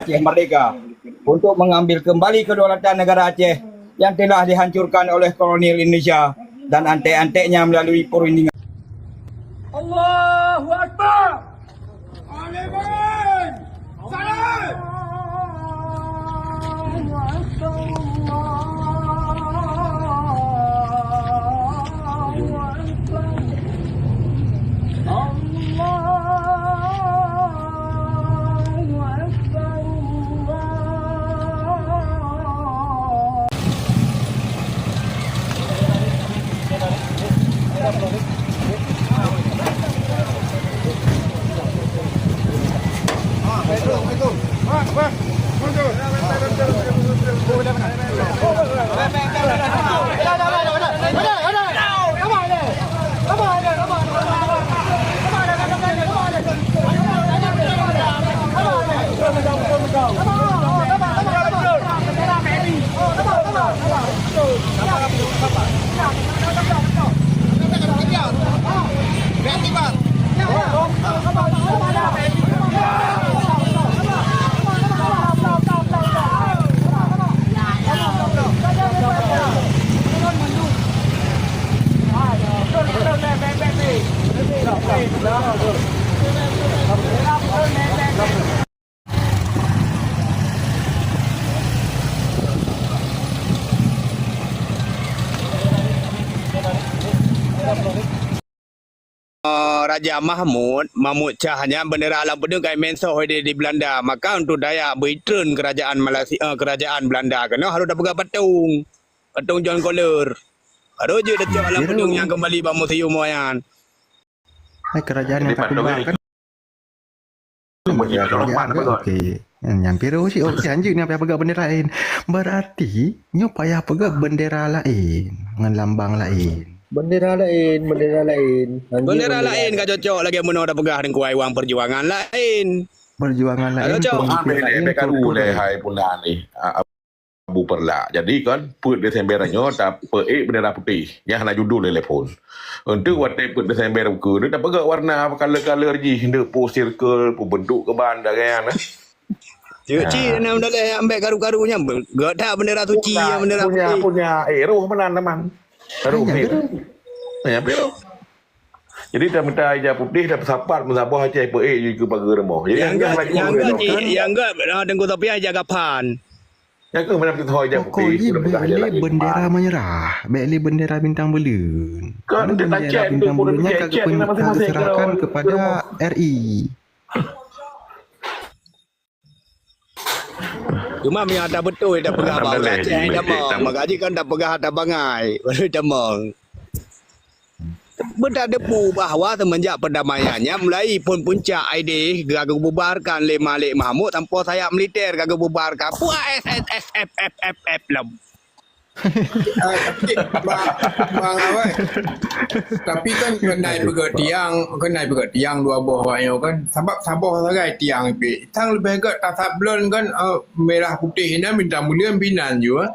Aceh Merdeka untuk mengambil kembali kedaulatan negara Aceh yang telah dihancurkan oleh kolonial Indonesia dan antek-anteknya melalui perundingan. Allahu Akbar. Alimin. Salam. Raja Mahmud Shahnya bendera alam pedang kai mensoh di Belanda. Maka untuk daya berreturn kerajaan Malaysia, kerajaan Belanda kena harus dah pegang patung John Kohler. Harus je dah cak alam pedang yang kembali bang museum moyan. Kerajaan yang tak tumbang kan. Kerajaan kan okey. Yang biru sih okey anjing ni apa pegang bendera lain. Berarti nyo payah pegang bendera lain dengan lambang lain. Bendera lain. Bendera lain kan cocok lagi mun dah pegang dengan kuai wang perjuangan lain. Perjuangan lain. Ambil dia karu le hai pula ni. Abu Perla. Jadi kan put Desemberannya tak bendera putih. Yang nak judul telefon. Untuk waktu put Desember ke dia tak pegang warna color-color je. Dia post circle, bentuk keban dah kan. Cik nak dah ambil karu-karunya. Gak tak bendera suci yang bendera putih. Punya roh mana teman. Roh ni. Ya biru. Jadi dah minta hijab putih dah sapat menzabah Aceh juga bagi remah. Jadi yang enggak tengok tapi aja kapan. Yang ke mana kita hijab putih. Beli bendera menyerah. Beli bendera bintang belun. Kan dia tak cek bintang belunnya kagak serahkan kepada RI. Cuma yang ada betul dah pegang bawah Aceh dah mong. Magaji kan dah pegang harta bangai. Baru dah mong. Benda debu bahawa semenjak perdamaiannya mulai pun puncak ID gagal bubarkan le Malik Mahmud tanpa sayap militer gagal bubarkan. Puak SSFFFF lem. Bang Awai. Tapi kan kenai pegat tiang dua buah banyak kan. Sebab Sabah sagai tiang ipi. Tang lebih agak tak sablon kan merah putih ni minta mulia binan juga.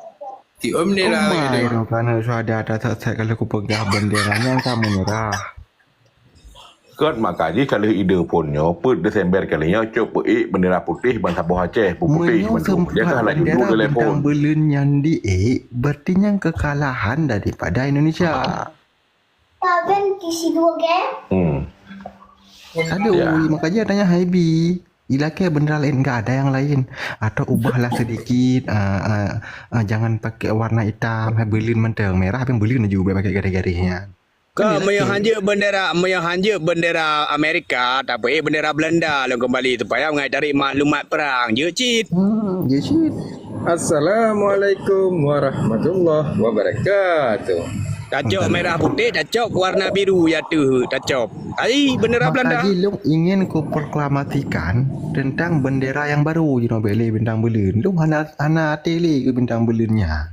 Ti om ni lah. Oh kerana sudah ada tak kalau aku pegang benderanya kan menyerah. Kan makanya kalau ide punnya put Desember kalinya coba bendera putih ban Sabah Aceh putih bentuk. Dia kan lagi dulu telefon. Belun yang berarti yang kekalahan daripada Indonesia. Kan kisi dua game. Aduh, makanya tanya Haibi. Ilake bendera lain enggak ada yang lain atau ubahlah sedikit jangan pakai warna hitam belin menteng merah yang belin juga pakai garis-garisnya. Kau yang hanja bendera Amerika tapi bendera Belanda lalu kembali supaya mengetahui maklumat perang. Je cit. Assalamualaikum warahmatullahi wabarakatuh. Tacok merah putih, tacok warna biru ya tu, tacok. Ai bendera Belanda. Makanya lu ingin ku proklamasikan tentang bendera yang baru di Nobel bintang belun. Lu hana tele ke bintang belunnya.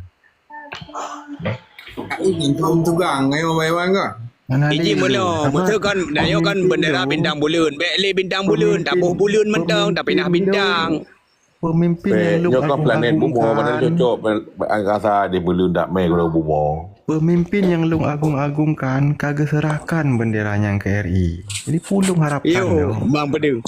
Ini tugang ayo baik-baik ke? Iji mula, betul kan dayo kan bendera bintang bulun. Bele bintang bulun, tabuh bulun mentang, tapi nah bintang. Pemimpin yang lu agung-agungkan. Planet bumi mana cocok angkasa di belum tak mai kalau bumi. Pemimpin yang lu agung-agungkan kagak serahkan benderanya ke RI. Jadi pulung harapan Yo, Bang Pedu.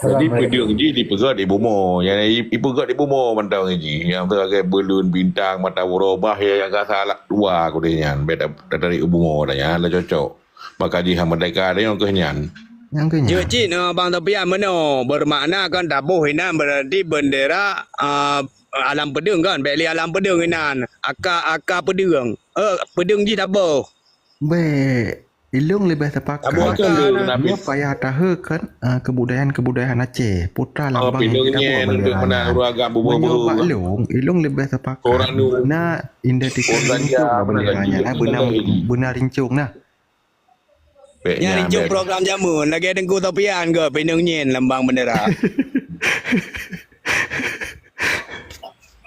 Jadi pedang ji dipegat di bumo. Yang dipegat di bumo mentang ji. Yang tu agak belun bintang mata warobah yang salah dua aku dia nyan. Beda dari bumo dah ya. Lah cocok. Maka ji hang merdeka dia yang kehnyan. Yang kenyang. Ya cik bang Topian mana bermakna kan tabuh hinan berarti bendera alam pedang kan beli alam pedang hinan akar pedang pedang ji tabuh Ilung lebih tepakat. Tabuh akan Dia payah tahu kan kebudayaan Aceh. Putra lambang pedang ni untuk mana agak bubuh. Ilung lebih tepakat. Orang nu Benar identitas orang rincung dia benderanya lah. Benar rincung lah. nya rincung program jamun lagi dengku Topian ke pedang nyen lambang bendera.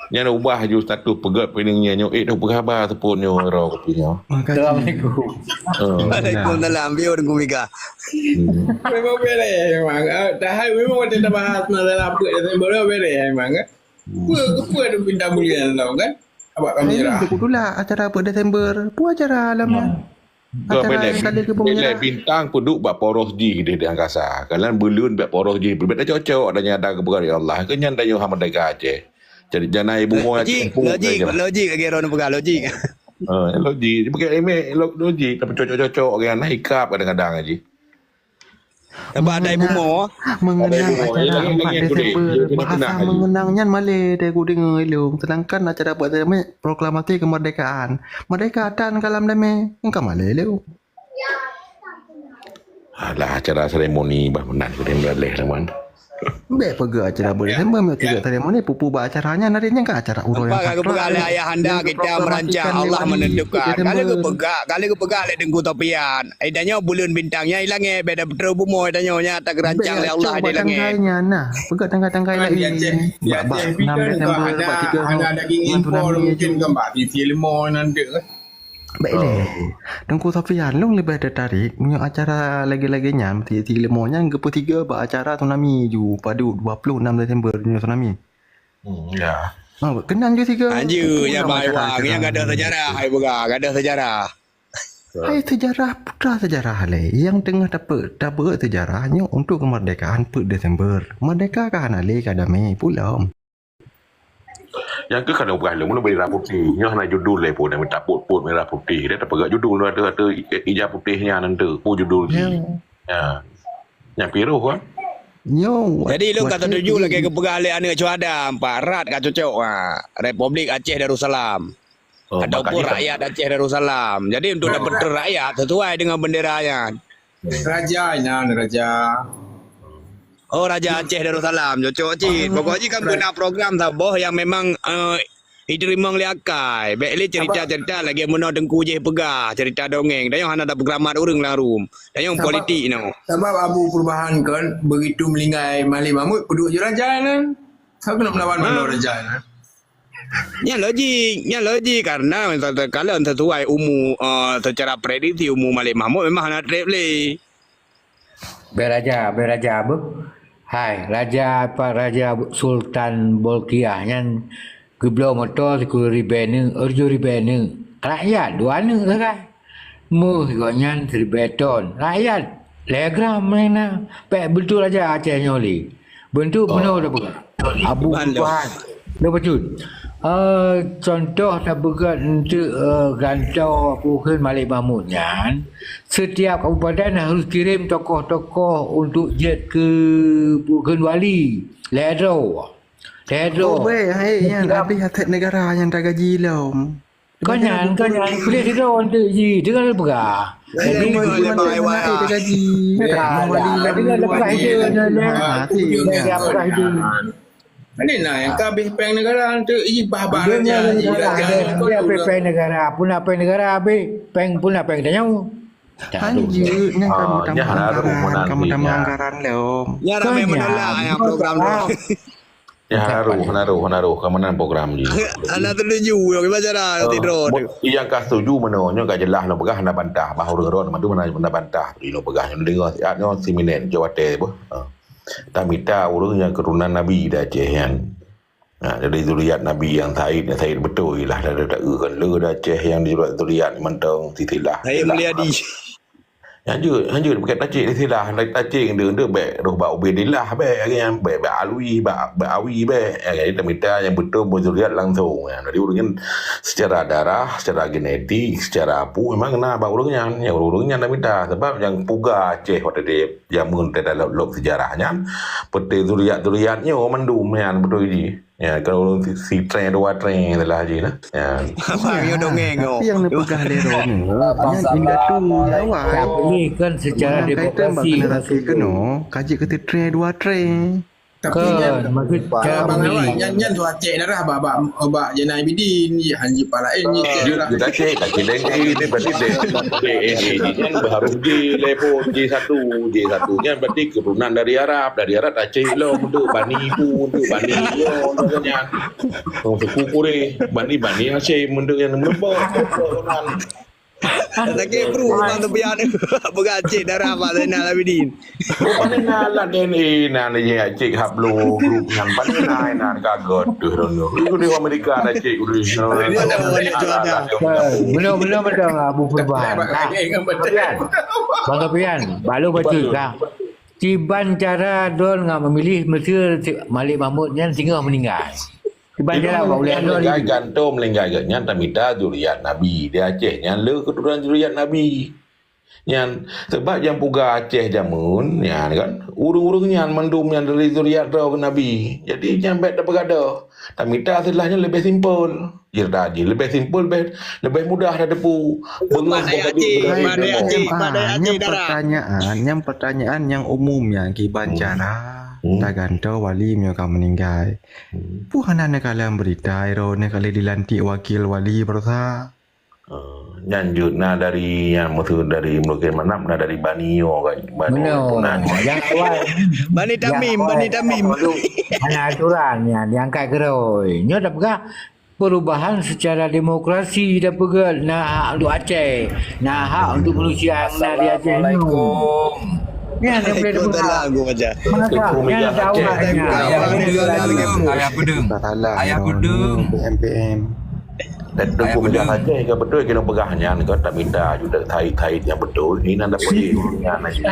Nya nak ubah je status pegat pedangnya nyo dah berkhabar tepun nyo ro kopinya. Assalamualaikum. Waalaikumsalam bio dengku Mika. Memang boleh memang. Dah memang kita bahas dalam apa Desember boleh memang. Apa ada bintang mulia tau kan? Abang kami lah. Itu lah acara apa Desember. Pu acara alamnya. Acara yang kali ke Bila bintang peduk bak poros ji di angkasa. Kalian belun bak poros ji. Berbeda cocok adanya ada keberkatan Allah. Kenyan dah yo Merdeka Aceh. Jadi jangan ibu mo Logik lagi ron pegang logik. Logik. Pakai email logik tapi cocok-cocok orang naik kap kadang-kadang aja. Sebab ada ibu mo. Mengenang acara 4 Lagi- Desember. lagi- Bahasa lagi- mengenangnya Malay dia aku dengar ilung. Sedangkan acara buat damai proklamasi kemerdekaan. Merdekatan kalam damai. Engkau Malay lu. Alah acara seremoni bah menan ku dia boleh teman. Baik pergi acara buat Desember. Mereka tidak seremoni. Pupu buat acaranya. Narinya kan acara urut yang Apa ke pegang oleh ayah anda kita merancang Allah menentukan. Kali ke pegang oleh dengku Topian. Idanya bulan bintangnya hilang beda betul bumo idanya nya tak gerancang oleh Allah di langit. Nah, pegat tangkai-tangkai Kan lagi. di Aceh Peter kau ada daging impor mungkin gambar TV 5 nanti kan. Baik deh. Dengku Sofian long lebih tertarik punya acara lagi-laginya mesti limonya ke tiga bah acara tsunami ju pada 26 Desember punya tsunami. Ya. Kenan je tiga. Anju yang bawang yang ada sejarah hai pegang ada sejarah. Hai sejarah putra sejarah le yang tengah dapat sejarahnya untuk kemerdekaan 4 Desember. Merdeka kah nale kadame pulau. Yang ke kadang bukan lu merah putih. Nya nak judul le pun minta put merah putih. Dia tak pegang judul ada hijau putihnya nanti. Pu judul ji. Ya. Yang piruh kan. Yo. Jadi lu kata tuju lagi ke pegang oleh anak cuada 4 rat kat cocok Republik Aceh Darussalam. Ataupun rakyat Aceh Darussalam. Jadi untuk dapat rakyat sesuai dengan benderanya. Rajanya raja. Oh Raja Aceh Darussalam cocok cik. Pokoknya kan guna program taboh yang memang diterima oleh akai. Baiklah cerita-cerita lagi mana dengku je pegah cerita dongeng. Dan yang ada programat urang larum. Dan yang politik no. Sebab Abu Perubahan kan begitu melingai Mali Mahmud peduk je raja kan. Kau kena melawan mana raja kan. Nya logik karena kalau sesuai umur secara prediksi umur Malik Mahmud memang nak trip le. Beraja apa? Hai, Raja Sultan Bolkiah yang geblau motor sekolah ribenu, urju ribenu. Rakyat dua ni kan. Muhiganya ribeton. Rakyat legram mana? Pek betul Raja Aceh nyoli. Bentuk benar dah bukan. Abu Perubahan. Dah betul. Contoh tak berat untuk gantau Puhun Malik Mahmud kan. Setiap kabupaten harus kirim tokoh-tokoh untuk jet ke Puhun Wali. Ledro. Oh weh, hai yang habis atas negara yang tak gaji lo. Kanyan boleh kita untuk ji dengan berah. Jadi tak gaji. Wali dengan berah itu. Dengan berah itu. Mana nak yang kabeh peng negara tu bah-bah Dia peng negara, pun apa negara habis peng pun apa yang tanya. Anjir, yang kamu tambah anggaran lo. Ya ramai menolak yang program tu. Ya haru kemenangan program ni. Anak tertuju yang baca dah tidur. Yang kau setuju menonyo kau jelas lo pegah nak bantah bahu rerot madu mana bantah lo pegah yang dengar siatnya siminen jawate apa. Tamita orang yang keturunan Nabi dah Aceh yang dari zuriat Nabi yang Said betul lah dah tak kan le dah Aceh yang di zuriat mentong titilah. Saya Mulyadi. Hanjut pakai tacik ni silah, tacik dia baik doh bau bedilah baik kan, baik alwi, baik awi baik. Kita minta yang betul berzuriat langsung. Jadi urangnya secara darah, secara genetik, secara apa memang kena bau urangnya. Yang urangnya dah minta sebab yang puga Aceh waktu dia jamun dalam log sejarahnya, peti zuriat-zuriatnya mendum kan betul ini. Ya, kalau orang si tren dua tren adalah haji lah. Ya. Abang yo dongeng Tapi yang nak pegah lero ni, banyak ingat tu awal. Ini kan secara demokrasi. Generasi kena, kaji kata tren dua tren. Tapi Kan, maksud cara abang awak memilih. nyan tu acik darah babak Jenai Bidin, Haji Palain ni. Dia tacik ni berarti dia kan baru J1 nya berarti keturunan dari Arab tacik lo untuk Bani pun untuk Bani yo katanya. Suku Kure Bani Aceh untuk yang membok keturunan. Lagi perubahan tu pian bergacik darah Pak Zainal Abidin. Paling ngalah DNA dia cik hablo grup yang paling naik kagot tu rono. Itu di Amerika ada cik udah. Belum ada Abu Perubahan. Bang Sofian, baru baca kah? Tiban cara don ngah memilih Mesir Malik Mahmud yang singgah meninggal. Tiban cara boleh don. Gantung melenggai-nya tamita zuriat Nabi. Dia Acehnya le keturunan zuriat Nabi. Yang sebab yang puga Aceh jamun, ya kan, urung-urungnya mendum yang dari zuriat Nabi. Jadi yang baik dah bergada. Tamita setelahnya lebih simpul. Tadi lebih simpul, lebih mudah dah depu. Yang pertanyaan yang umumnya kiban cara. Taganto wali mereka meninggal. Bukan anda kalian berita, ne kali dilantik wakil wali bersa. Nyanjut dari yang maksud dari mungkin mana dari Banio kan. Yang awal. Bani Tamim. Hanya aturan yang diangkat geroi. Nyo dah pegah perubahan secara demokrasi dah pegah nah hak untuk Aceh. Nah hak untuk manusia yang nak di Aceh ni. Ya, dia boleh Ikut lagu macam. Yang tahu Ayah pedung. PMPM. Dan tunggu menjadi Aceh ke betul kena pegahnya kan tak minta juga kait-kait yang betul. Ini anda pergi urusnya nanti.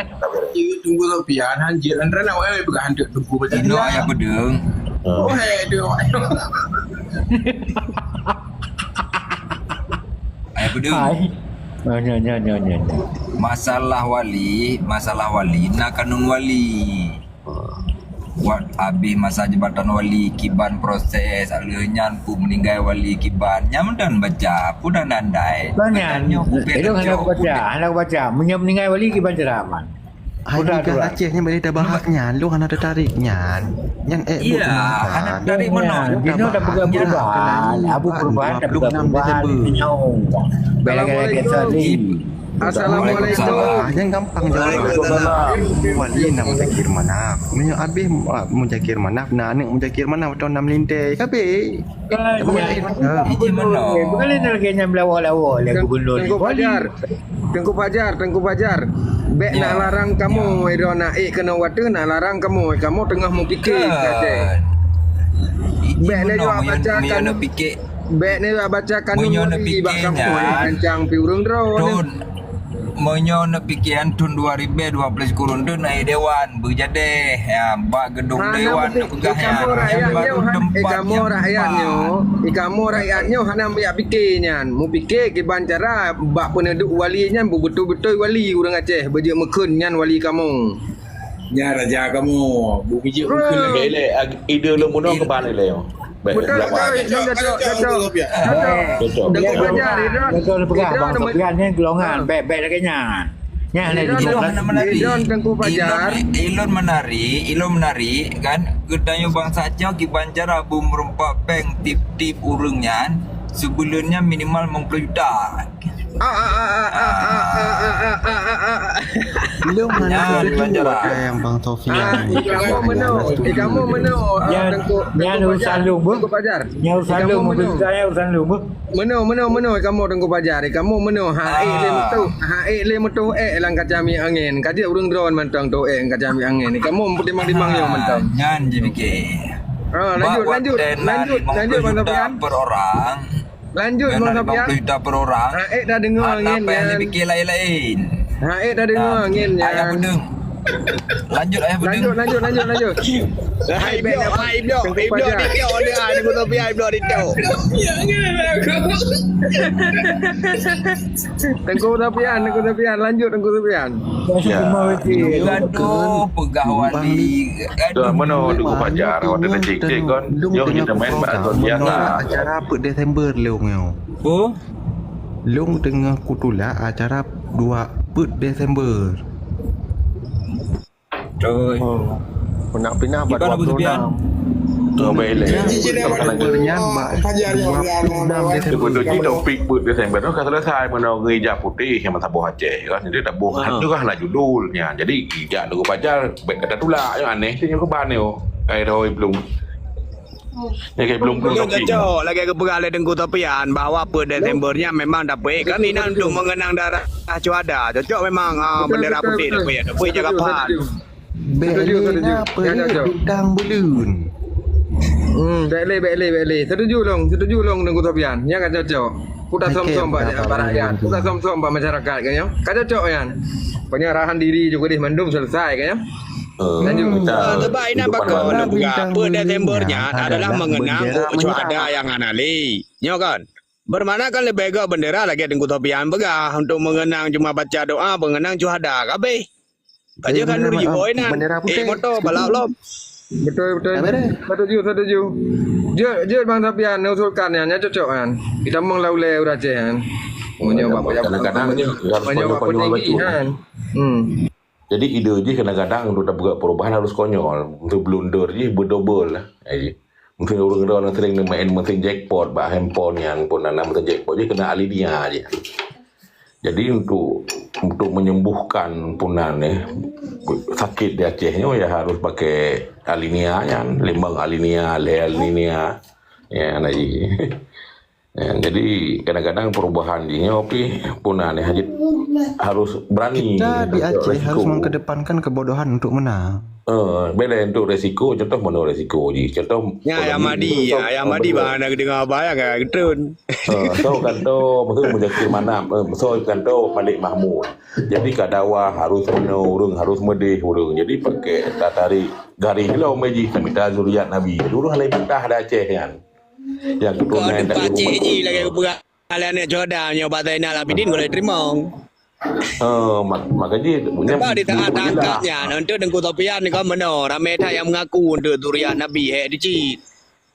Tunggu Sofian, Hanjir dan Rana awak pegang hantuk tunggu macam ni. Ayah pedeng. Oh, dia awak. Ayah pedeng. Nyo. Masalah wali nak kanun wali. Buat habis masa jabatan wali kiban proses alunyan pu meninggal wali kiban nyam dan baca pu dan andai. Banyak. Itu hendak baca. Meninggal wali kiban ceraman. Hai juga Acehnya boleh dah bahaknya. Lu kan ada tariknya. Yang Iya, anak dari mana? Dia dah perubahan. Abu perubahan dah perubahan. Bela-bela kita ni. Assalamualaikum. Yang gampang jawab. Wali nak menjakir mana? Ni habis menjakir mana? Nak anak menjakir mana? Tahun 6 lintai. Kabe. Iji mana? Bukan lagi yang belawak-lawak lah gubernur. Tengku Fajar. Bek nak larang kamu Iro naik kena water nak larang kamu tengah mau fikir kata. Bek ni juga baca kan fikir. Bek ni juga baca kan ni bak kamu kencang pi urang drone. Monyo nak pikiran tun 2012 kurun tu naik dewan berjadeh ya bak gedung dewan nak pegah kamu rakyatnya hana biak fikirnya mu fikir ke bancara bak penduduk walinya betul-betul wali orang Aceh berje mekun nyan wali kamu Ya raja kamu, bu biji ukul. Bele ide lu muno ke bane le. Betul. Dengan belajar Betul pegang bang Sofian ni golongan baik-baik laganya. Yang lagi Idon Tengku Fajar. Ilon menari kan gedanyo bangsa Aceh kiban cara bu merempak peng tip-tip urungnya sebelumnya minimal 50 juta. Lu mana yang Bang Sofian. Kamu meno. Yang urusan lu bu. Yang urusan lu mobil saya urusan lu bu. Meno kamu Tengku Fajar. Kamu meno hae le metu lang kacami angin. Kaji urang drone mantang tu kacami angin. Kamu timang-timang yo mantang. Nyan je fikir. Lanjut Bang Sofian. Per orang. Lanjut Bang Sofian. 50 juta per orang. Dah dengar angin. Apa yang dipikir lain-lain? Haik dah dengar angin Ayah yang. Bedeng. Lanjut ayah Bedeng. Lanjut. Hai blok di teo dia ada guna biar blok di teo. Tengku tapian, lanjut Tengku tapian. Ya. Gaduh pegah wali. Dah mana Tengku Fajar hotel cik kan. Yo kita main bakso dia lah. Acara apa Desember leung yo. Oh, Leung tengah kutula acara 2 Desember. coy. Nak pindah Ikan Abu Sufyan. Boleh. Desembernya Fajar yang 26 Desember. Sebetulnya topik buat Desember tu kan selesai mana gereja putih yang masa buah Aceh kan. Jadi tak buah tu kan lah judulnya. Jadi gereja Tengku Fajar baik kata tulak yang aneh tu yang keban ni. Kayak Roy belum. Ya kayak belum topik. Cocok lagi ke peralih Tengku Tapian bahawa per Desembernya memang dapat kan ini untuk mengenang darah Cuada. Cocok memang bendera putih dapat jaga pan. Belenya apa bintang belun. Baik. Setuju long Tengku tapian. Ya kan cocok. Putar som-som pak rakyat. Putar som-som pak masyarakat kan ya. Kan cocok kan. Penyerahan diri juga di Mendung selesai kan ya. Terbaik nak bakal nak buka per Desembernya adalah mengenang Cuada yang anali. Ya kan? Bermakna kan lebih ke bendera lagi Tengku tapian begah untuk mengenang cuma baca doa mengenang Cuada kabeh. Kaja kan Nuri Boynan. Motor balap lom. Betul. Setuju. Je Bang Tapian usulkan yang cocok kan. Kita menglaulai Aceh kan. Menyoba kadang-kadang kan. Jadi ide je kadang-kadang untuk buat perubahan harus konyol. Untuk blunder je berdobel lah. Mungkin orang-orang sering main mesin jackpot, bah handphone yang pun nama mesin jackpot je kena alinia aja. Jadi untuk menyembuhkan punan sakit di Aceh ni ya harus pakai alinia yang limbang alinia, alinia ya lagi. Jadi kadang-kadang perubahan ni punan harus berani. Kita di Aceh harus mengedepankan kebodohan untuk menang. Bela untuk resiko, contoh mana resiko je. Contoh Ayam Madi bahan nak dengar apa ya kan getun. So kan tu mesti menjadi mana so kan tu Malik Mahmud. Jadi kadawa harus urung harus medih urung. Jadi pakai tarik garis lo meji minta zuriat Nabi. Dulu halai betah dah Aceh kan. Yang keturunan tak Aceh ni lagi berat. Kalian nak jodoh nyoba Zainal Abidin boleh terima. Makanya sebab di tangkapnya untuk Tengku Tapian ni kan mana ramai tak yang mengaku untuk zuriat Nabi dicit.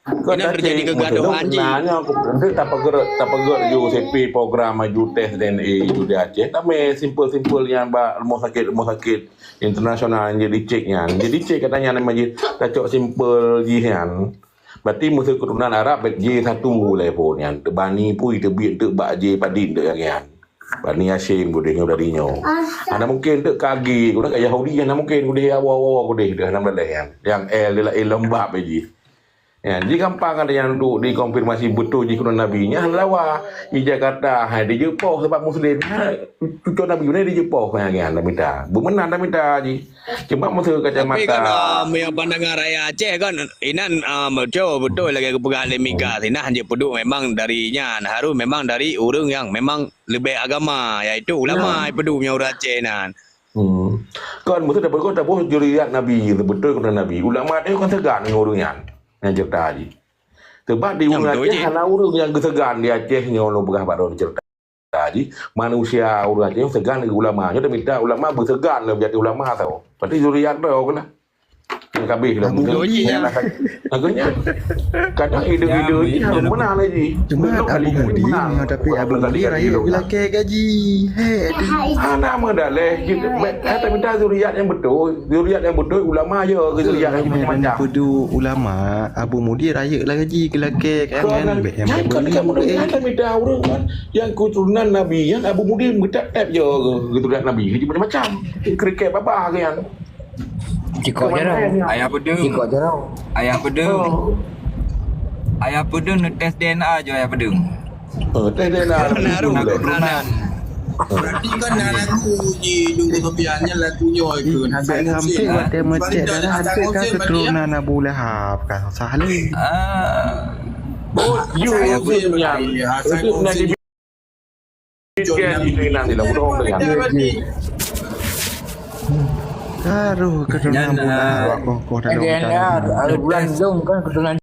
Kena terjadi kegaduhan je. Nanti tak pegerak you CP program maju tes DNA itu di Aceh. Tapi simple yang rumah sakit internasional yang jadi ceknya. Jadi cek katanya nama je tak cok simple je kan. Berarti musuh keturunan Arab J1 level yang terbani pun terbit terbak J padin tu yang Bani Hashim gudehnya darinya. Ana mungkin tu kaki guna kayak Yahudi ana mungkin gudeh awal gudeh dah nama dah yang L lembab aja. Ya, jadi gampang ada yang duk dikonfirmasi betul je kuno nabinya lawa di Jakarta di Jepang sebab muslim. Cucu nabi ni di Jepang kan dah minta. Bumenan dah minta je. Cuma musuh kacamata. Tapi kan yang pandangan rakyat Aceh kan inan betul lagi kepegang lemika sini hanya peduk memang darinya harus memang dari orang yang memang lebih agama iaitu ulama peduknya orang Aceh nan. Kan musuh dah berkata boleh juriat nabi betul kuno nabi. Ulama dia kan segan ngurungnya. Yang cerita haji. Sebab di orang Aceh hanya orang yang segan di Aceh ni orang berah pada cerita haji. Manusia orang Aceh yang segan dengan ulama. Dia minta ulama bersegan lah menjadi ulama tau. Berarti zuriat dia kena. Yang kabeh lah. Agaknya. Kadang ide-ide ni harus menang lagi. Cuma Abu Mudi tapi Abu Mudi raya belakang gaji. Nama dah leh. Kita minta zuriat yang betul. Zuriat yang betul ulama je ke zuriat yang macam-macam. Pedu ulama Abu Mudi raya lah gaji kelakar kan. Kita minta orang kan yang keturunan Nabi yang Abu Mudi minta tap je keturunan Nabi. Jadi macam-macam. Kriket apa kan. Cikok je Ayah Bedeng. Ayah Bedeng ngetes DNA je Ayah Bedeng. Tes DNA. Keturunan. Berarti kan lagu di Tengku Tapiannya lagunya itu. Hampir waktu macet dah ada kan keturunan Abu Lahab kan Saleh. You yang Aduh, keturunan Yan, bulan. Aku dalam Ada bulan dong kan keturunan